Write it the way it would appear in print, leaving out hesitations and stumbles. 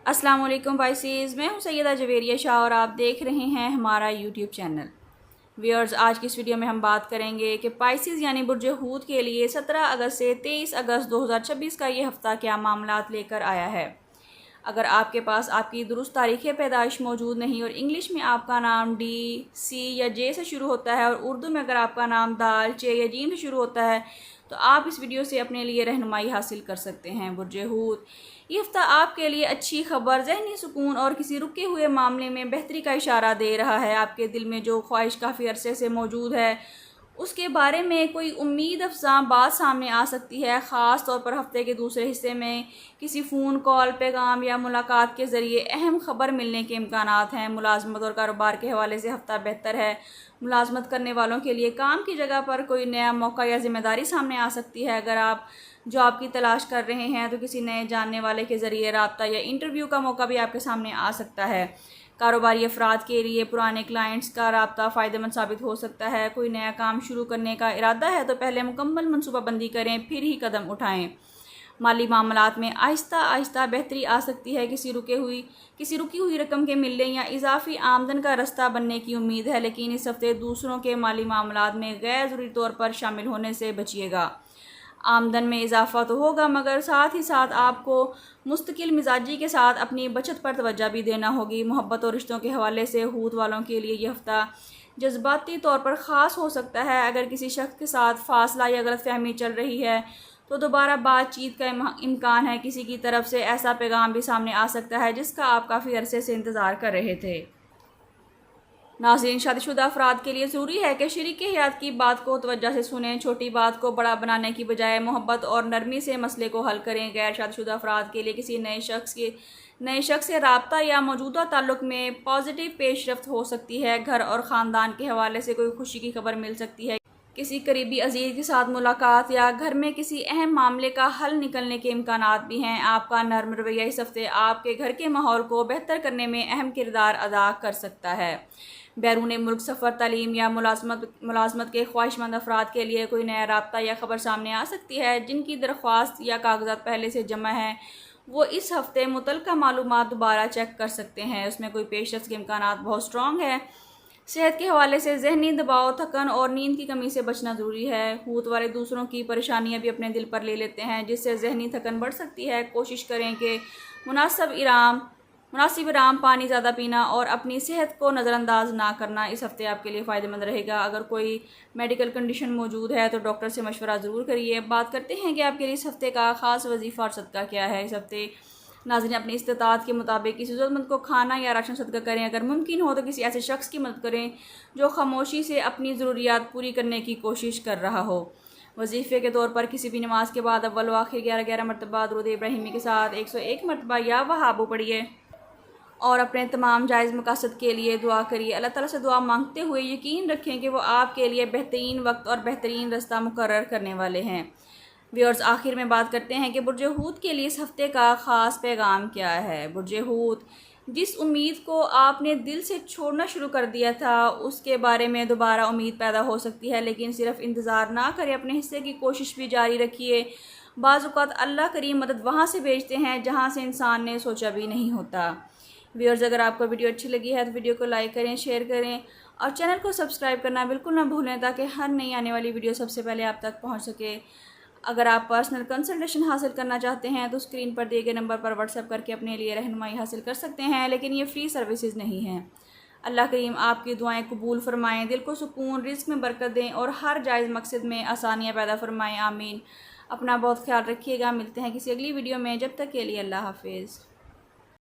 अस्सलाम वालेकुम पाइसेस, मैं हूं सैयदा जवेरिया शाह और आप देख रहे हैं हमारा यूट्यूब चैनल। व्यूअर्स, आज की इस वीडियो में हम बात करेंगे कि पाइसेस यानी बुर्ज हूत के लिए 17 अगस्त से 23 अगस्त 2026 का ये हफ़्ता क्या मामलात लेकर आया है। अगर आपके पास आपकी दुरुस्त तारीख़ पैदाइश मौजूद नहीं और इंग्लिश में आपका नाम डी, सी या जे से शुरू होता है और उर्दू में अगर आपका नाम दाल, चे या जीम से शुरू होता है तो आप इस वीडियो से अपने लिए रहनुमाई हासिल कर सकते हैं। बुर्ज हूत ये हफ़्ता आपके लिए अच्छी खबर, ज़हनी सुकून और किसी रुके हुए मामले में बेहतरी का इशारा दे रहा है। आपके दिल में जो ख्वाहिश काफ़ी अरसे से मौजूद है उसके बारे में कोई उम्मीद अफज़ा बात सामने आ सकती है। ख़ास तौर पर हफ़्ते के दूसरे हिस्से में किसी फ़ोन कॉल, पैगाम या मुलाकात के ज़रिए अहम ख़बर मिलने के इम्कानात हैं। मुलाजमत और कारोबार के हवाले से हफ़्ता बेहतर है। मुलाजमत करने वालों के लिए काम की जगह पर कोई नया मौका या ज़िम्मेदारी सामने आ सकती है। अगर आप जॉब की तलाश कर रहे हैं तो किसी नए जानने वाले के ज़रिए रब्ता या इंटरव्यू का मौका भी आपके सामने आ सकता है। कारोबारी अफराद के लिए पुराने क्लाइंट्स का रब्ता फ़ायदेमंद साबित हो सकता है। कोई नया काम शुरू करने का इरादा है तो पहले मुकम्मल मनसूबाबंदी करें, फिर ही कदम उठाएं। माली मामलात में आहिस्ता आहिस्ता बेहतरी आ सकती है। किसी रुकी हुई रकम के मिलने या इजाफी आमदन का रास्ता बनने की उम्मीद है, लेकिन इस हफ्ते दूसरों के माली मामलात में गैर ज़रूरी तौर पर शामिल होने से बचिएगा। आमदन में इजाफा तो होगा मगर साथ ही साथ आपको मुस्तकिल मिजाजी के साथ अपनी बचत पर तवज्जो भी देना होगी। मोहब्बत और रिश्तों के हवाले से हूत वालों के लिए यह हफ्ता जज्बाती तौर पर ख़ास हो सकता है। अगर किसी शख्स के साथ फासला या गलतफहमी चल रही है तो दोबारा बातचीत का इम्कान है। किसी की तरफ से ऐसा पैगाम भी सामने आ सकता है जिसका आप काफ़ी अरसे से इंतज़ार कर रहे थे। नाज़रीन, शादीशुदा अफराद के लिए ज़रूरी है कि शरीक हयात की बात को तवज्जो से सुनें। छोटी बात को बड़ा बनाने की बजाय मोहब्बत और नरमी से मसले को हल करें। गैर शादीशुदा अफराद के लिए किसी नए शख्स से रब्ता या मौजूदा ताल्लुक़ में पॉजिटिव पेशरफ्त हो सकती है। घर और ख़ानदान के हवाले से कोई खुशी की खबर मिल सकती है। किसी करीबी अजीज़ के साथ मुलाकात या घर में किसी अहम मामले का हल निकलने के इम्कानात भी हैं। आपका नर्म रवैया इस हफ्ते आपके घर के माहौल को बेहतर करने में अहम किरदार अदा कर सकता है। बैरून मुल्क सफ़र, तालीम या मुलाजमत के ख्वाहिशमंद अफराद के लिए कोई नया रब्ता या ख़बर सामने आ सकती है। जिनकी दरख्वास्त या कागजात पहले से जमा हैं वो इस हफ्ते मुतल्लिका मालूमात दोबारा चेक कर सकते हैं। उसमें कोई पेशरफ्त के इम्कानात बहुत स्ट्रॉन्ग है। सेहत के हवाले से ज़हनी दबाव, थकन और नींद की कमी से बचना ज़रूरी है। हूत वाले दूसरों की परेशानियां भी अपने दिल पर ले लेते हैं जिससे ज़हनी थकन बढ़ सकती है। कोशिश करें कि मुनासिब आराम, पानी ज़्यादा पीना और अपनी सेहत को नज़रअंदाज ना करना इस हफ्ते आपके लिए फ़ायदेमंद रहेगा। अगर कोई मेडिकल कंडीशन मौजूद है तो डॉक्टर से मशवरा ज़रूर करिए। बात करते हैं कि आपके लिए इस हफ्ते का ख़ास वजीफ़ा और सदका क्या है। इस हफ्ते नाज़रीन अपनी इस्तिताअत के मुताबिक किसी ज़रूरतमंद को खाना या राशन सदका करें। अगर मुमकिन हो तो किसी ऐसे शख्स की मदद करें जो खामोशी से अपनी ज़रूरियात पूरी करने की कोशिश कर रहा हो। वजीफ़े के तौर पर किसी भी नमाज के बाद अव्वल व आखिर 11-11 मरतबा दुरूद इब्राहिमी के साथ 101 मरतबा या वहाबो पढ़िए और अपने तमाम जायज़ मकासद के लिए दुआ करिए। अल्लाह ताला से दुआ मांगते हुए यकीन रखें कि वो आपके लिए बेहतरीन वक्त और बेहतरीन रास्ता मुकर्रर करने वाले हैं। व्यूअर्स, आखिर में बात करते हैं कि बुर्ज हूत के लिए इस हफ्ते का ख़ास पैगाम क्या है। बुर्ज हूत, जिस उम्मीद को आपने दिल से छोड़ना शुरू कर दिया था उसके बारे में दोबारा उम्मीद पैदा हो सकती है, लेकिन सिर्फ इंतज़ार ना करें, अपने हिस्से की कोशिश भी जारी रखिए। बाज़ औक़ात अल्लाह करीम मदद वहाँ से भेजते हैं जहाँ से इंसान ने सोचा भी नहीं होता। व्यूअर्स, अगर आपको वीडियो अच्छी लगी है तो वीडियो को लाइक करें, शेयर करें और चैनल को सब्सक्राइब करना बिल्कुल ना भूलें ताकि हर नई आने वाली वीडियो सबसे पहले आप तक पहुँच सके। अगर आप पर्सनल कंसल्टेशन हासिल करना चाहते हैं तो स्क्रीन पर दिए गए नंबर पर व्हाट्सएप करके अपने लिए रहनुमाई हासिल कर सकते हैं, लेकिन ये फ्री सर्विसेज नहीं हैं। अल्लाह करीम आपकी दुआएं कबूल फरमाएं, दिल को सुकून, रिज़्क़ में बरकत दें और हर जायज़ मकसद में आसानियाँ पैदा फरमाएं। आमीन। अपना बहुत ख्याल रखिएगा। मिलते हैं किसी अगली वीडियो में, जब तक के लिए अल्लाह हाफिज़।